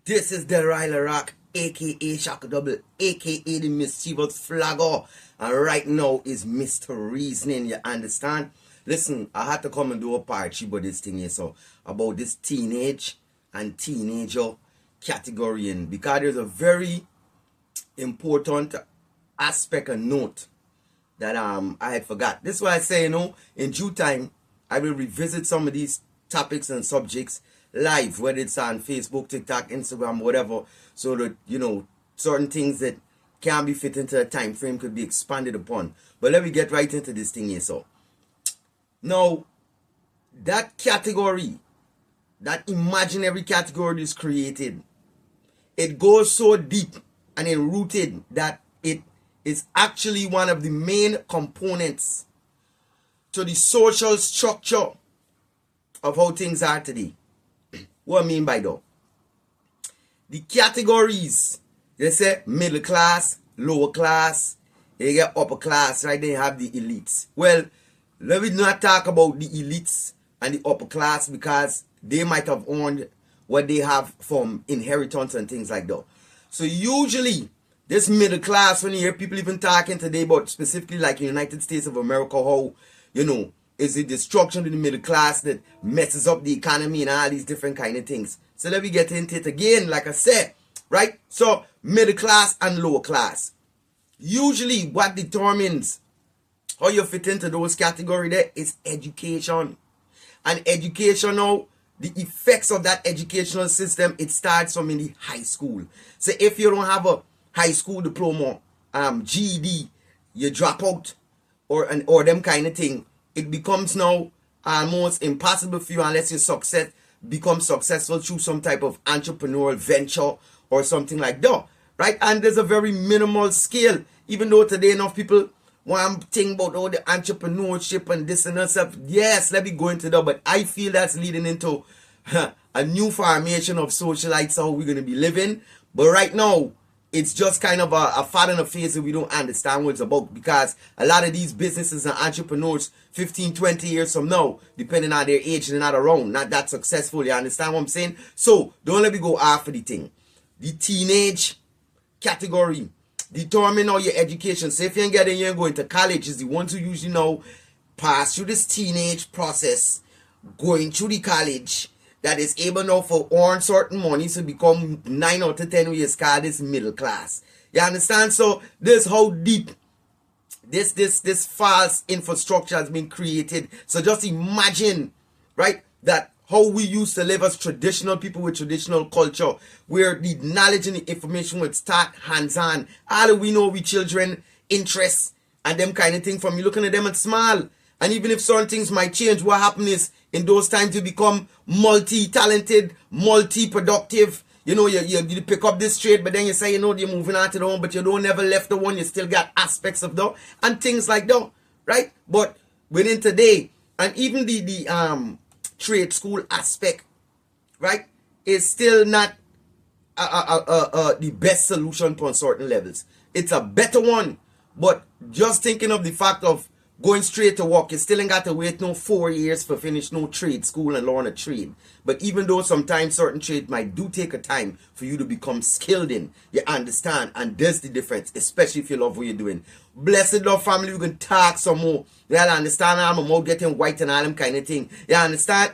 This is Delilah Rock, aka Shaka Double, aka the mischievous flagger. And right now is Mr. Reasoning, you understand? Listen, I had to come and do a part about this thing here, so about this teenage and teenager category, and because there's a very important aspect and note that I had forgot. This is why I say, in due time, I will revisit some of these topics and subjects live, whether it's on Facebook, TikTok, Instagram, whatever, so that, certain things that can be fit into a time frame could be expanded upon. But let me get right into this thing here. So, now, that category, that imaginary category is created, it goes so deep and enrooted that it is actually one of the main components to the social structure of how things are today. What I mean by that? The categories, they say middle class, lower class, you get upper class, right? Then you have the elites. Well, let me not talk about the elites and the upper class because they might have earned what they have from inheritance and things like that. So usually, this middle class, when you hear people even talking today about specifically like United States of America, how, is the destruction of the middle class that messes up the economy and all these different kind of things. So let me get into it again, like I said, right? So middle class and lower class. Usually what determines how you fit into those categories there is education. And education now, the effects of that educational system, it starts from in the high school. So if you don't have a high school diploma, GED, you drop out or them kind of thing, it becomes now almost impossible for you unless you become successful through some type of entrepreneurial venture or something like that, right? And there's a very minimal scale, even though today enough people want to think about all the entrepreneurship and this and that stuff. Yes, let me go into that, but I feel that's leading into a new formation of socialites, how we're going to be living. But right now, it's just kind of a fad in the face that we don't understand what it's about, because a lot of these businesses and entrepreneurs 15, 20 years from now, depending on their age, they're not around, not that successful. You understand what I'm saying? So don't let me go after the thing. The teenage category determine all your education. So if you ain't getting here and going to college, is the ones who usually now pass through this teenage process, going through the college, that is able now for earn certain money to become 9 out of 10 years called this middle class. You understand? So this how deep this false infrastructure has been created. So just imagine, right, that how we used to live as traditional people with traditional culture, where the knowledge and the information would start hands-on. All we know we children, interests, and them kind of thing from you looking at them and smile. And even if certain things might change, what happens is in those times you become multi-talented, multi-productive. You pick up this trade, but then you say, you're moving on to the one, but you don't never left the one. You still got aspects of that and things like that, right? But within today, and even the trade school aspect, right, is still not the best solution on certain levels. It's a better one, but just thinking of the fact of going straight to work, you still ain't got to wait no 4 years for finish no trade school and learn a trade. But even though sometimes certain trade might do take a time for you to become skilled in, you understand, and there's the difference, especially if you love what you're doing. Blessed love family, we can talk some more. You understand, I'm out getting white and all them kind of thing. You understand?